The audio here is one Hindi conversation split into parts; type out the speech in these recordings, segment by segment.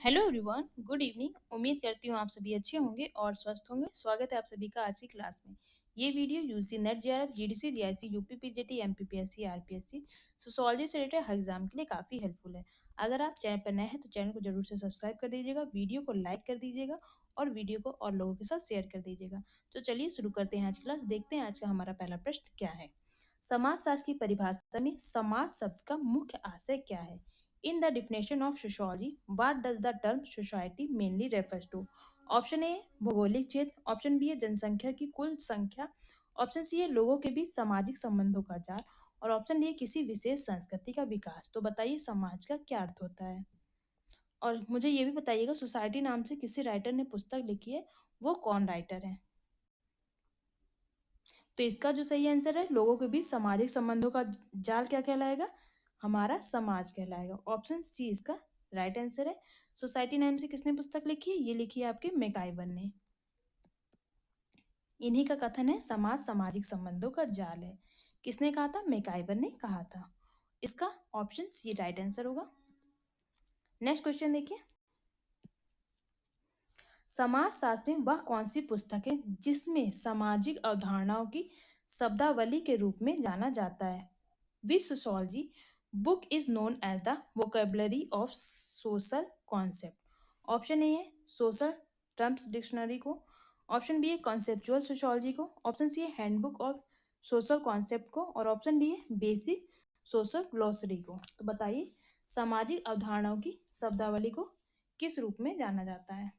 Hello everyone, good evening. उम्मीद करती हूँ आप सभी अच्छे होंगे और स्वस्थ होंगे। स्वागत है आप सभी का आज की क्लास में। ये video UG NET, JRF, GDC, GIC, UP PGT, MPPSC, RPSC, sociology से रिलेटेड हर एग्जाम के लिए काफ़ी हेल्पफुल है। अगर आप चैनल पर नए हैं तो चैनल को जरूर से सब्सक्राइब कर दीजिएगा, वीडियो को लाइक कर दीजिएगा और वीडियो को और लोगों के साथ शेयर कर दीजिएगा। तो चलिए शुरू करते हैं आज की क्लास। देखते हैं आज का हमारा पहला प्रश्न क्या है। समाजशास्त्र की परिभाषा में समाज शब्द का मुख्य आशय क्या है? In the definition of sociology, what does the term society mainly refers to? Option A भौगोलिक क्षेत्र, ऑप्शन बी है जनसंख्या की कुल संख्या, ऑप्शन सी है लोगों के बीच सामाजिक संबंधों का जाल और ऑप्शन डी है किसी विशेष संस्कृति का विकास। तो बताइए समाज का क्या अर्थ होता है। और मुझे ये भी बताइएगा सोसाइटी नाम से किसी राइटर ने पुस्तक लिखी है, वो कौन राइटर है। तो इसका जो सही आंसर है लोगों के बीच सामाजिक संबंधों का जाल क्या कहलाएगा? हमारा समाज कहलाएगा। ऑप्शन सी इसका राइट आंसर है। सोसाइटी नाम से किसने पुस्तक लिखी है? ये लिखी है आपके मैकाइवर ने। इन्हीं का कथन है समाज सामाजिक संबंधों का जाल है। किसने कहा था? मैकाइवर ने कहा था। इसका ऑप्शन सी राइट आंसर होगा। नेक्स्ट क्वेश्चन देखिए। समाजशास्त्र में वह कौन सी पुस्तक है जिसमें सामाजिक अवधारणाओं की शब्दावली के रूप में जाना जाता है? Which sociology book is known as the vocabulary of social concept? Option A है सोशल टर्म्स डिक्शनरी को, ऑप्शन बी है कॉन्सेप्चुअल सोशियोलॉजी को, ऑप्शन सी है हैंडबुक ऑफ सोशल कॉन्सेप्ट को और ऑप्शन डी है बेसिक सोशल ग्लोसरी को। तो बताइए सामाजिक अवधारणाओं की शब्दावली को किस रूप में जाना जाता है?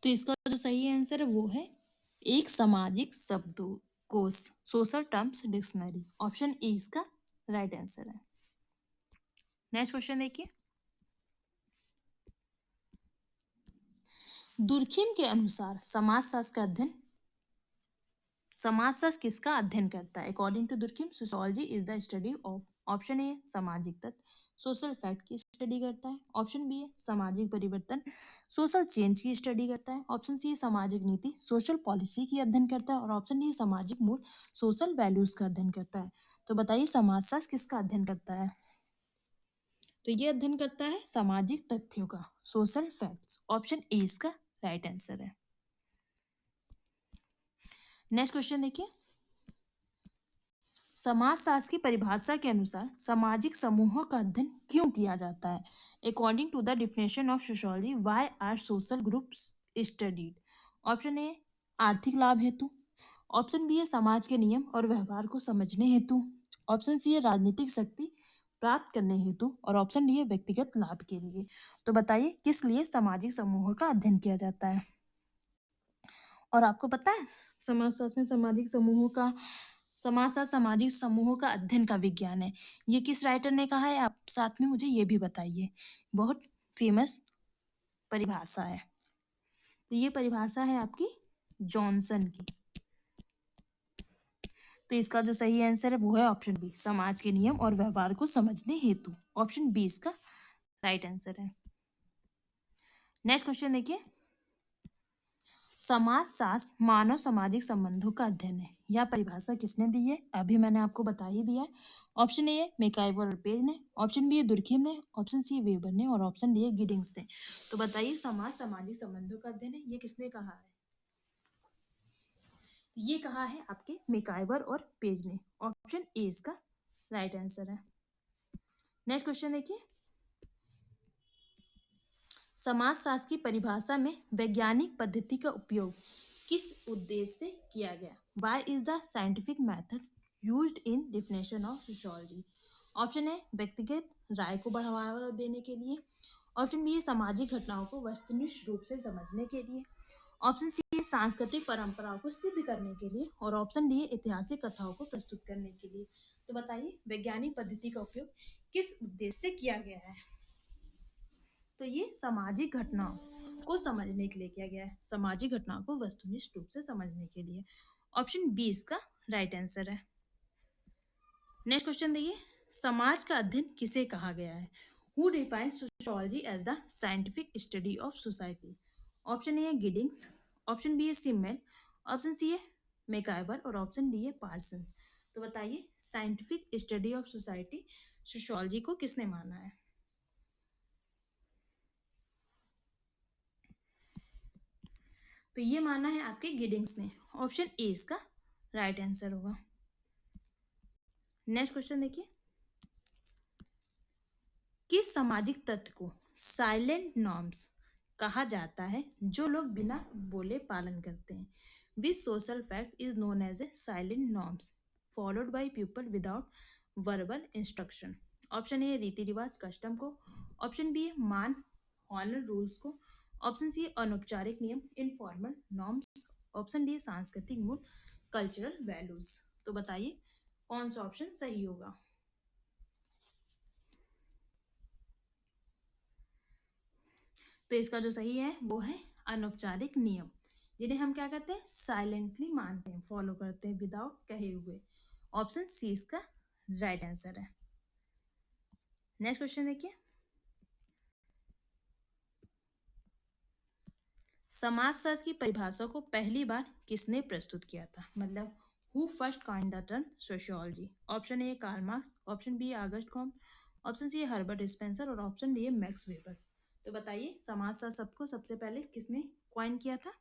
तो इसका जो सही आंसर है वो है एक सामाजिक शब्दकोश, social terms dictionary. Option A इसका राइट आंसर है। नेक्स्ट क्वेश्चन देखिए। दुर्खिम के अनुसार समाजशास्त्र किसका अध्ययन करता है? According to Durkheim sociology is the study of, option A सामाजिक तत्व सोशल फैक्ट की स्टडी करता है, ऑप्शन बी है सामाजिक परिवर्तन सोशल चेंज की स्टडी करता है, ऑप्शन सी सामाजिक नीति सोशल पॉलिसी की अध्ययन करता है और ऑप्शन डी सामाजिक मूल सोशल वैल्यूज का अध्ययन करता है। तो बताइए समाजशास्त्र किसका अध्ययन करता है? तो ये अध्ययन करता है सामाजिक तथ्यों का, सोशल फैक्ट्स। ऑप्शन ए इसका राइट आंसर है। नेक्स्ट क्वेश्चन देखिए। समाजशास्त्र की परिभाषा के अनुसार सामाजिक समूहों का अध्ययन क्यों किया जाता है? According to the definition of sociology why are social groups studied? Option A आर्थिक लाभ हेतु, ऑप्शन बी है समाज के नियम और व्यवहार को समझने हेतु, ऑप्शन सी है राजनीतिक शक्ति प्राप्त करने हेतु और ऑप्शन डी है व्यक्तिगत लाभ के लिए। तो बताइए किस लिए सामाजिक समूहों का अध्ययन किया जाता है? और आपको पता है समाजशास्त्र में समाजशास्त्र सामाजिक समूहों का अध्ययन का विज्ञान है। ये किस राइटर ने कहा है? आप साथ में मुझे ये भी बताइए। बहुत फेमस परिभाषा है। तो ये परिभाषा है आपकी जॉनसन की। तो इसका जो सही आंसर है वो है ऑप्शन बी समाज के नियम और व्यवहार को समझने हेतु। ऑप्शन बी इसका राइट आंसर है। नेक्स्ट क्वेश्चन देखिए। समाजशास्त्र मानव सामाजिक संबंधों का अध्ययन है। यह परिभाषा किसने दी है? अभी मैंने आपको बता ही दिया है। ऑप्शन ए है मैकाइवर और पेज ने, ऑप्शन बी है दुर्खिम ने, ऑप्शन सी वेबर ने और ऑप्शन डी है गिडिंग्स ने। तो बताइए समाज सामाजिक संबंधों का अध्ययन है, ये किसने कहा है? ये कहा है आपके मैकाइवर और पेज ने। ऑप्शन ए इसका राइट आंसर है। नेक्स्ट क्वेश्चन देखिए। समाजशास्त्र की परिभाषा में वैज्ञानिक पद्धति का उपयोग किस उद्देश्य से किया गया? Why is the scientific method used in definition of sociology? Option A व्यक्तिगत राय को बढ़ावा देने के लिए, ऑप्शन बी है सामाजिक घटनाओं को वस्तुनिष्ठ रूप से समझने के लिए, ऑप्शन सी है सांस्कृतिक परंपराओं को सिद्ध करने के लिए और ऑप्शन डी है ऐतिहासिक कथाओं को प्रस्तुत करने के लिए। तो बताइए वैज्ञानिक पद्धति का उपयोग किस उद्देश्य से किया गया है? तो ये सामाजिक घटनाओं को समझने के लिए किया गया है, सामाजिक घटनाओं को वस्तुनिष्ठ रूप से समझने के लिए। ऑप्शन बी इसका राइट आंसर है। नेक्स्ट क्वेश्चन देखिए। समाज का अध्ययन किसे कहा गया है? Who defines sociology as the scientific study of society? Option A है गिडिंग्स, ऑप्शन बी है सिमेल, ऑप्शन सी है मैकाइवर और ऑप्शन डी है पार्सन। तो बताइए scientific study of society sociology को किसने माना है? तो ये माना है आपके गिडिंग्स ने। ऑप्शन ए इसका राइट आंसर होगा। नेक्स्ट क्वेश्चन देखिए, किस सामाजिक तत्व को साइलेंट नॉर्म्स कहा जाता है जो लोग बिना बोले पालन करते हैं? Which social fact is known as a silent norms followed by people without verbal instruction? Option A रीति रिवाज कस्टम को, ऑप्शन बी मान ऑनर रूल्स को, ऑप्शन सी अनौपचारिक नियम इनफॉर्मल नॉर्म्स, ऑप्शन डी सांस्कृतिक मूल कल्चरल वैल्यूज। तो बताइए कौन सा ऑप्शन सही होगा? तो इसका जो सही है वो है अनौपचारिक नियम, जिन्हें हम क्या कहते हैं साइलेंटली मानते हैं, फॉलो करते हैं विदाउट कहे हुए। ऑप्शन सी इसका राइट आंसर है। नेक्स्ट क्वेश्चन देखिए, समाजशास्त्र की परिभाषा को पहली बार किसने प्रस्तुत किया था? मतलब who first coined the term sociology? Option A Karl Marx, option B Auguste Comte, option C Herbert Spencer और ऑप्शन डी मैक्स वेबर। तो बताइए समाजशास्त्र शब्द को सबसे पहले किसने कॉइन किया था?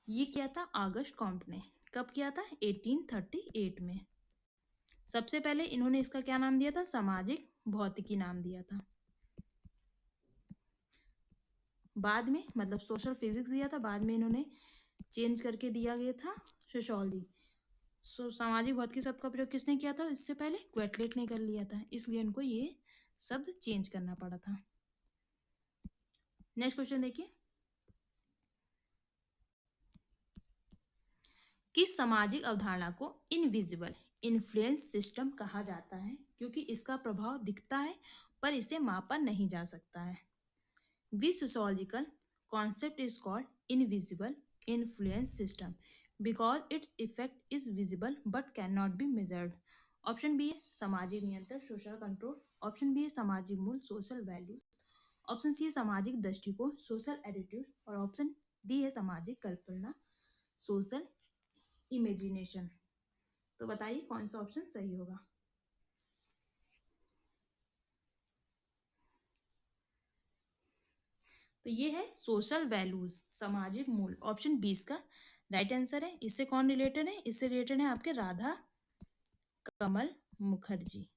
ये किया था आगस्ट कॉम्ट ने। कब किया था? 1838 में। सबसे पहले इन्होंने इसका क्या नाम दिया था? सामाजिक भौतिकी नाम दिया था। बाद में मतलब सोशल फिजिक्स दिया था, बाद में इन्होंने चेंज करके दिया गया था सोशियोलॉजी। सामाजिक भौतिकी शब्द का प्रयोग किसने किया था? इससे पहले क्वेटलेट ने कर लिया था, इसलिए उनको ये शब्द चेंज करना पड़ा था। नेक्स्ट क्वेश्चन देखिए, किस सामाजिक अवधारणा को इनविजिबल इन्फ्लुएंस सिस्टम कहा जाता है क्योंकि इसका प्रभाव दिखता है पर इसे मापा नहीं जा सकता है? This sociological concept is called invisible influence system because its effect is visible but cannot be measured. Option B है सामाजिक नियंत्रण सोशल कंट्रोल, ऑप्शन बी है सामाजिक मूल सोशल वैल्यूज, ऑप्शन सी है सामाजिक दृष्टिकोण सोशल एटीट्यूड और ऑप्शन डी है सामाजिक कल्पना सोशल इमेजिनेशन। तो बताइए कौन सा ऑप्शन सही होगा? तो ये है सोशल वैल्यूज सामाजिक मूल, ऑप्शन 20 का राइट आंसर है। इससे कौन रिलेटेड है? इससे रिलेटेड है आपके राधा कमल मुखर्जी।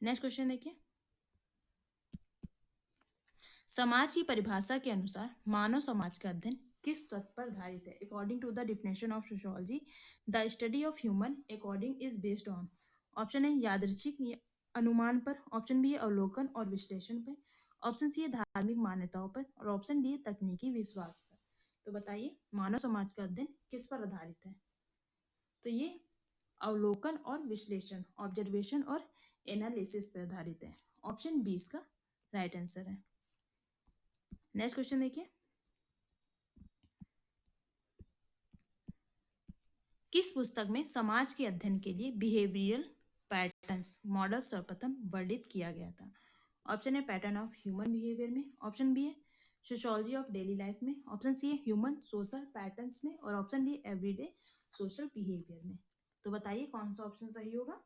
नेक्स्ट क्वेश्चन देखिए, समाज की परिभाषा के अनुसार मानव समाज का अध्ययन किस तत्व पर आधारित है? According to the definition of sociology the study of human according is based on. Option है यादृच्छिक अनुमान पर, ऑप्शन बी है अवलोकन और विश्लेषण पर, ऑप्शन सी है धार्मिक मान्यताओं पर और ऑप्शन डी है तकनीकी विश्वास पर। तो बताइए मानव समाज का अध्ययन किस पर आधारित है? तो ये अवलोकन और विश्लेषण ऑब्जर्वेशन और एनालिसिस पर आधारित है। ऑप्शन 20 का राइट आंसर है। नेक्स्ट क्वेश्चन देखिए, किस पुस्तक में समाज के अध्ययन के लिए बिहेवियरल पैटर्न्स मॉडल सर्वप्रथम वर्णित किया गया था? ऑप्शन है पैटर्न ऑफ ह्यूमन बिहेवियर में, ऑप्शन बी है सोशियोलॉजी ऑफ डेली लाइफ में, ऑप्शन सी है ह्यूमन सोशल पैटर्न्स में और option D everyday social behaviour में। तो बताइए कौन सा ऑप्शन सही होगा?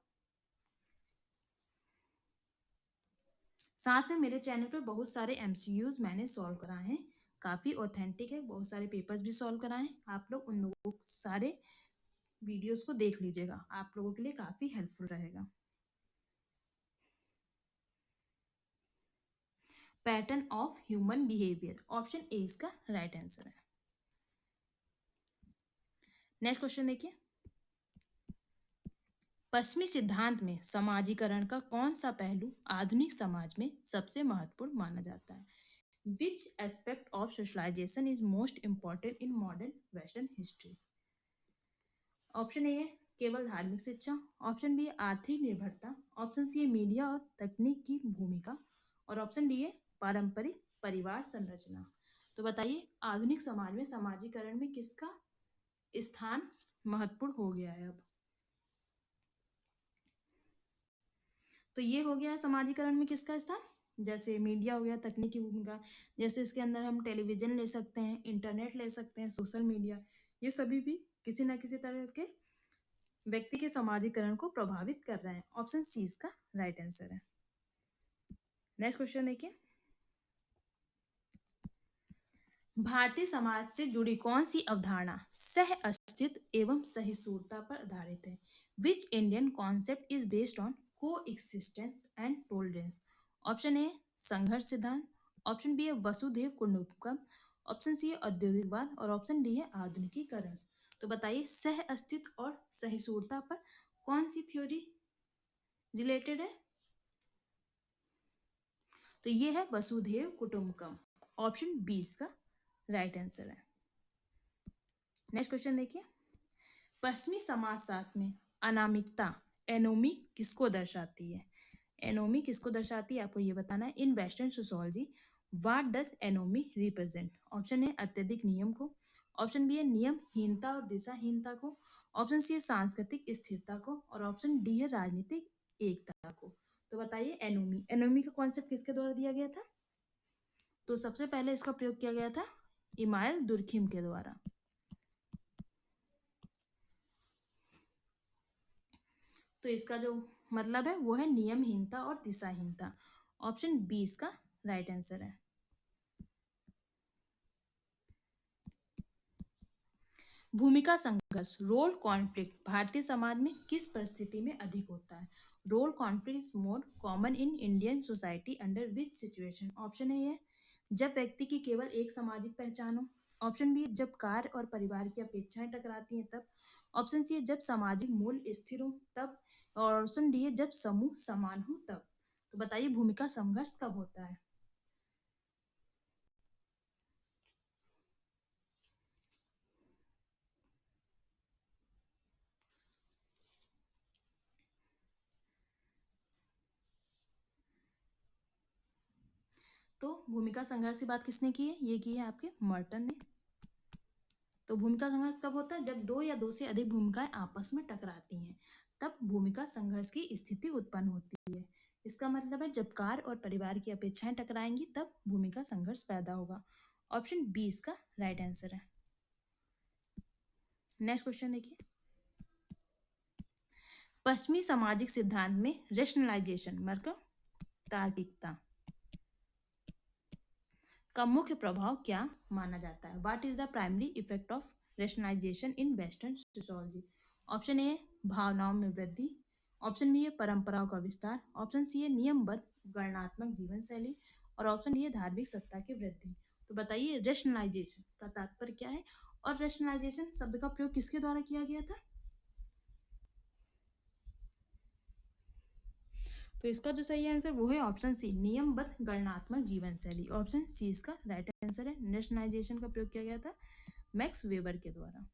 साथ में मेरे चैनल पे बहुत सारे एमसीक्यूज मैंने सॉल्व कराए हैं, काफ़ी ऑथेंटिक है, बहुत सारे पेपर्स भी सॉल्व कराए हैं। आप लोग उन लोगों सारे वीडियोस को देख लीजिएगा, आप लोगों के लिए काफ़ी हेल्पफुल रहेगा। Pattern of human behaviour, option A इसका राइट आंसर है। नेक्स्ट क्वेश्चन देखिए, पश्चिमी सिद्धांत में समाजीकरण का कौन सा पहलू आधुनिक समाज में सबसे महत्वपूर्ण माना जाता है? Which aspect of socialization is most important in modern western history? Option A है केवल धार्मिक शिक्षा, ऑप्शन बी है आर्थिक निर्भरता, ऑप्शन सी है मीडिया और तकनीक की भूमिका और ऑप्शन डी है पारंपरिक परिवार संरचना। तो बताइए आधुनिक समाज में समाजीकरण में किसका स्थान महत्वपूर्ण हो गया है अब? तो ये हो गया समाजीकरण में किसका स्थान, जैसे मीडिया हो गया, तकनीकी भूमिका, जैसे इसके अंदर हम टेलीविजन ले सकते हैं, इंटरनेट ले सकते हैं, सोशल मीडिया, ये सभी भी किसी न किसी तरह के व्यक्ति के समाजीकरण को प्रभावित कर रहे हैं। ऑप्शन सी इसका राइट आंसर है। नेक्स्ट क्वेश्चन देखिए, भारतीय समाज से जुड़ी कौन सी अवधारणा सह अस्तित्व एवं सहिष्णुता पर आधारित है? Which Indian concept is based on coexistence and tolerance? Option A संघर्ष सिद्धांत, ऑप्शन बी है वसुधैव कुटुंबकम, ऑप्शन सी है औद्योगिकवाद और ऑप्शन डी है आधुनिकीकरण। तो बताइए सह अस्तित्व और सहिष्णुता पर कौन सी थ्योरी रिलेटेड है? तो ये है वसुधैव कुटुंबकम, ऑप्शन बी इसका राइट आंसर है। नेक्स्ट क्वेश्चन देखिए, पश्चिमी समाजशास्त्र में अनामिकता एनोमी किसको दर्शाती है? एनोमी किसको दर्शाती है आपको ये बताना है। In western sociology what does anomie represent? Option A अत्यधिक नियम को, ऑप्शन बी है नियमहीनता और दिशाहीनता को, ऑप्शन सी है सांस्कृतिक स्थिरता को और ऑप्शन डी है राजनीतिक एकता को। तो बताइए एनोमी, एनोमी का कॉन्सेप्ट किसके द्वारा दिया गया था? तो सबसे पहले इसका प्रयोग किया गया था इमाइल दुर्खिम के द्वारा। तो इसका जो मतलब है वो है नियमहीनता और दिशाहीनता। ऑप्शन बी इसका राइट आंसर है। भूमिका संघर्ष रोल कॉन्फ्लिक्ट भारतीय समाज में किस परिस्थिति में अधिक होता है? Role conflict is more common in Indian society under which situation? Option A है जब व्यक्ति की केवल एक सामाजिक पहचान हो, ऑप्शन बी जब कार्य और परिवार की अपेक्षाएं टकराती हैं तब, ऑप्शन सी है जब सामाजिक मूल्य स्थिर हो तब, और ऑप्शन डी है जब समूह समान हो तब। तो बताइए भूमिका संघर्ष कब होता है? तो भूमिका संघर्ष की बात किसने की है? ये की है आपके मर्टन ने। तो भूमिका संघर्ष कब होता है? जब दो या दो से अधिक भूमिकाएं आपस में टकराती हैं तब भूमिका संघर्ष की स्थिति उत्पन्न होती है। इसका मतलब है जब कार्य और परिवार की अपेक्षाएं टकराएंगी तब भूमिका संघर्ष पैदा होगा। ऑप्शन बी इसका राइट आंसर है। नेक्स्ट क्वेश्चन देखिए, पश्चिमी सामाजिक सिद्धांत में रेशनलाइजेशन मतलब तार्किकता का मुख्य प्रभाव क्या माना जाता है? What is the primary effect of rationalization in western sociology? Option A भावनाओं में वृद्धि, ऑप्शन बी है परंपराओं का विस्तार, ऑप्शन सी है नियमबद्ध गणनात्मक जीवन शैली और ऑप्शन डी है धार्मिक सत्ता की वृद्धि। तो बताइए रेशनलाइजेशन का तात्पर्य क्या है और रेशनलाइजेशन शब्द का प्रयोग किसके द्वारा किया गया था? तो इसका जो सही आंसर वो है ऑप्शन सी नियमबद्ध गणनात्मक जीवन शैली। ऑप्शन सी इसका राइट आंसर है। नेशनलाइजेशन का प्रयोग किया गया था मैक्स वेबर के द्वारा।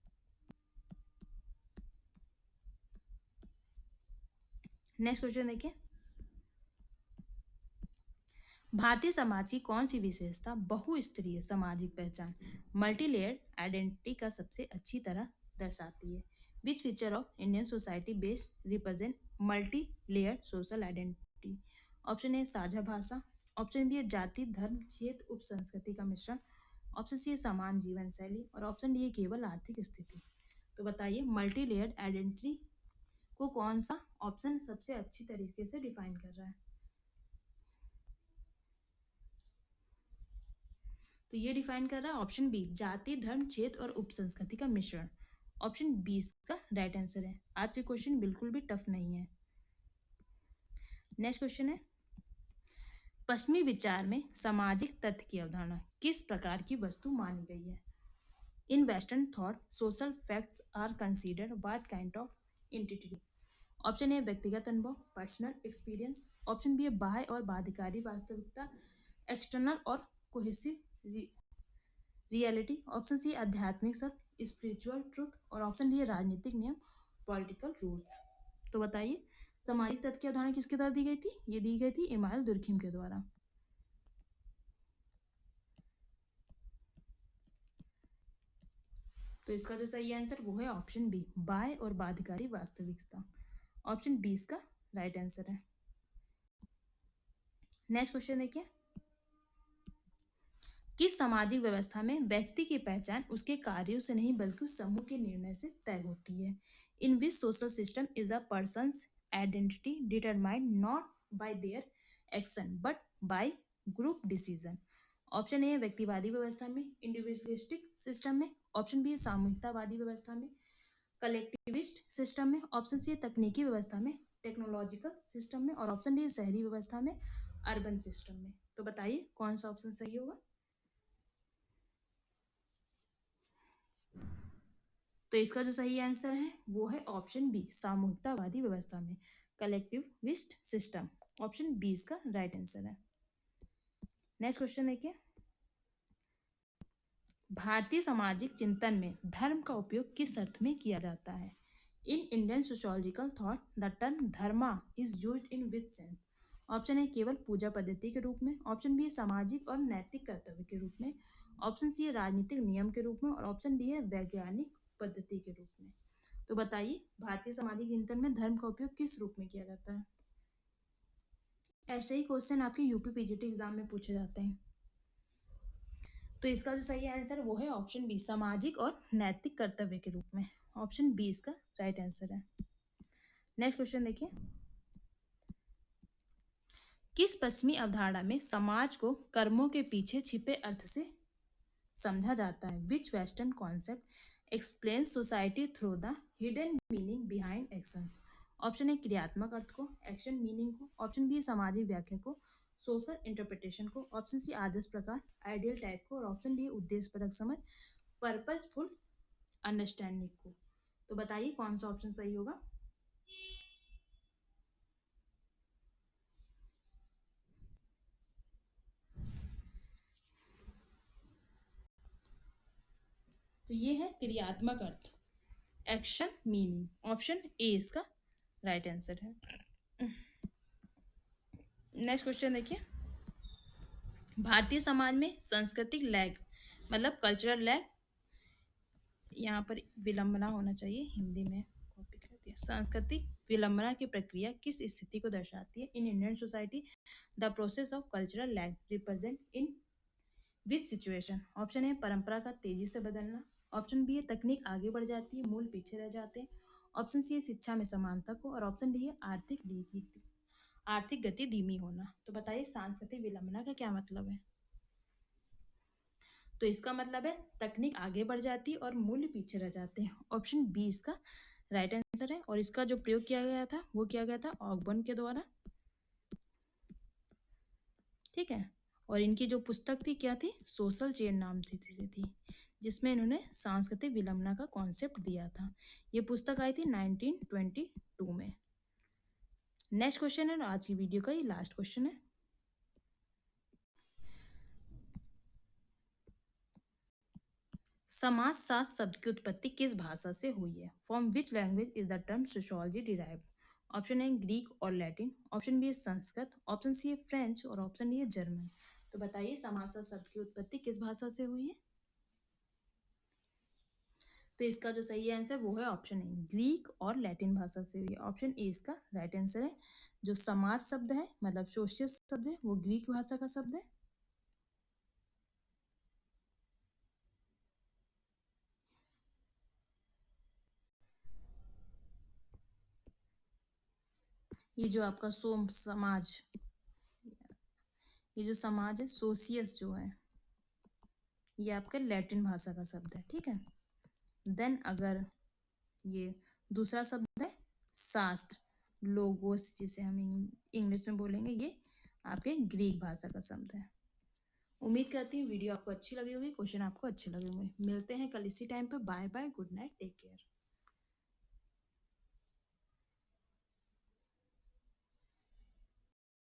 नेक्स्ट क्वेश्चन देखिए, भारतीय समाज की कौन सी विशेषता बहुस्तरीय सामाजिक पहचान मल्टीलेयर्ड आइडेंटिटी का सबसे अच्छी तरह दर्शाती है? Which feature of Indian society based represent multi layered social identity? Option A साझा भाषा, ऑप्शन बी है जाति धर्म क्षेत्र उप संस्कृति का मिश्रण, ऑप्शन सी है समान जीवन शैली और ऑप्शन डी है केवल आर्थिक स्थिति। तो बताइए मल्टी लेयर्ड आइडेंटिटी को कौन सा ऑप्शन सबसे अच्छी तरीके से डिफाइन कर रहा है? तो ये डिफाइन कर रहा है ऑप्शन बी जाति धर्म क्षेत्र और उपसंस्कृति का मिश्रण। ऑप्शन बी इसका राइट आंसर है। आज के क्वेश्चन बिल्कुल भी टफ नहीं है। नेक्स्ट क्वेश्चन है, पश्चिमी विचार में सामाजिक तथ्य की अवधारणा किस प्रकार की वस्तु मानी गई है? In western thought social facts are considered what kind of entity? Option A व्यक्तिगत अनुभव पर्सनल एक्सपीरियंस, ऑप्शन बी है बाह्य और बाध्यकारी वास्तविकता एक्सटर्नल और कोहेसिव रियलिटी, ऑप्शन सी आध्यात्मिक सत्य स्पिरिचुअल ट्रूथ और ऑप्शन डी है राजनीतिक नियम पॉलिटिकल रूल्स। तो बताइए सामाजिक तथ्य की अवधारणा किसके द्वारा दी गई थी? ये दी गई थी इमाइल दुर्खिम के द्वारा। तो इसका जो सही आंसर वो है ऑप्शन बी बाह्य और बाध्यकारी वास्तविकता। ऑप्शन बी इसका राइट आंसर है। नेक्स्ट क्वेश्चन देखिए, किस सामाजिक व्यवस्था में व्यक्ति की पहचान उसके कार्यों से नहीं बल्कि उस समूह के निर्णय से तय होती है? In which social system is a person's identity determined not by their action but by group decision? Option A है व्यक्तिवादी व्यवस्था में, इंडिविजुअलिस्टिक सिस्टम में, ऑप्शन बी है सामूहिकतावादी व्यवस्था में, कलेक्टिविस्ट सिस्टम में, ऑप्शन सी है तकनीकी व्यवस्था में, टेक्नोलॉजिकल सिस्टम में, और ऑप्शन डी है शहरी व्यवस्था में, अर्बन सिस्टम में। तो बताइए कौन सा ऑप्शन सही होगा? तो इसका जो सही आंसर है वो है ऑप्शन बी, सामूहिकतावादी व्यवस्था में, कलेक्टिविस्ट सिस्टम। ऑप्शन बी इसका राइट आंसर है। नेक्स्ट क्वेश्चन देखिए, भारतीय सामाजिक चिंतन में धर्म का उपयोग किस अर्थ में किया जाता है? In Indian sociological thought the term Dharma is used in which sense? Option A केवल पूजा पद्धति के रूप में, ऑप्शन बी है सामाजिक और नैतिक कर्तव्य के रूप में, ऑप्शन सी है राजनीतिक नियम के रूप में, और ऑप्शन डी है वैज्ञानिक पद्धति के रूप में। तो बताइए भारतीय सामाजिक चिंतन में धर्म का उपयोग किस रूप में किया जाता है? ऐसे ही क्वेश्चन आपके यूपी पीजीटी एग्जाम में पूछे जाते हैं। तो इसका जो सही आंसर वो है ऑप्शन बी, सामाजिक और नैतिक कर्तव्य के रूप में। ऑप्शन बी इसका राइट आंसर है। नेक्स्ट क्वेश्चन देखिए, किस पश्चिमी अवधारणा में समाज को कर्मों के पीछे छिपे अर्थ से समझा जाता है? Which western concept explain society through the hidden meaning behind actions? Option A क्रियात्मक अर्थ को, एक्शन मीनिंग को, ऑप्शन बी सामाजिक व्याख्या को, सोशल इंटरप्रिटेशन को, ऑप्शन सी आदर्श प्रकार आइडियल टाइप को, और ऑप्शन डी उद्देश्यपरक समझ पर्पसफुल अंडरस्टैंडिंग को। तो बताइए कौन सा ऑप्शन सही होगा? तो ये है क्रियात्मक अर्थ, एक्शन मीनिंग। ऑप्शन ए इसका राइट आंसर है। नेक्स्ट क्वेश्चन देखिए, भारतीय समाज में सांस्कृतिक लैग मतलब कल्चरल लैग, यहाँ पर विलंबना होना चाहिए, हिंदी में कॉपी कर दिया, सांस्कृतिक विलंबना की प्रक्रिया किस स्थिति को दर्शाती है? इन Indian society the process of cultural lag represent in which situation? Option ए परंपरा का तेजी से बदलना, ऑप्शन बी है तकनीक आगे बढ़ जाती है मूल पीछे रह जाते हैं, ऑप्शन सी है शिक्षा में समानता को, और ऑप्शन डी है आर्थिक गति धीमी होना। तो बताइए सांस्कृतिक विलंबना का क्या मतलब है? तो इसका मतलब है तकनीक आगे बढ़ जाती है और मूल्य पीछे रह जाते हैं। ऑप्शन बी इसका राइट आंसर है। और इसका जो प्रयोग किया गया था वो किया गया था ऑगबर्न के द्वारा, ठीक है। और इनकी जो पुस्तक थी क्या थी? सोशल चेन नाम थी जिसमें इन्होंने सांस्कृतिक विलंबना का कॉन्सेप्ट दिया था। ये पुस्तक आई थी 1922 में। नेक्स्ट क्वेश्चन है, आज की वीडियो का ये लास्ट क्वेश्चन है। समाजशास्त्र शब्द की उत्पत्ति किस भाषा से हुई है? From which language is the term sociology derived? Option A Greek और लैटिन, ऑप्शन बी है संस्कृत, ऑप्शन सी है फ्रेंच, और ऑप्शन डी है जर्मन। तो बताइए समाजशास्त्र शब्द की उत्पत्ति किस भाषा से हुई है? तो इसका जो सही आंसर वो है ऑप्शन ए, ग्रीक और लैटिन भाषा से हुई है। ऑप्शन ए इसका राइट आंसर है। जो समाज शब्द है मतलब सोशियल शब्द है वो ग्रीक भाषा का शब्द है। ये जो आपका सोम समाज, ये जो समाज है सोशियस जो है ये आपका लैटिन भाषा का शब्द है, ठीक है। देन अगर ये दूसरा शब्द है शास्त्र, लोगोस जिसे हम इंग्लिश में बोलेंगे, ये आपके ग्रीक भाषा का शब्द है। उम्मीद करती हूँ वीडियो आपको अच्छी लगी होगी, क्वेश्चन आपको अच्छे लगे होंगे। मिलते हैं कल इसी टाइम पर। Bye bye, good night, take care.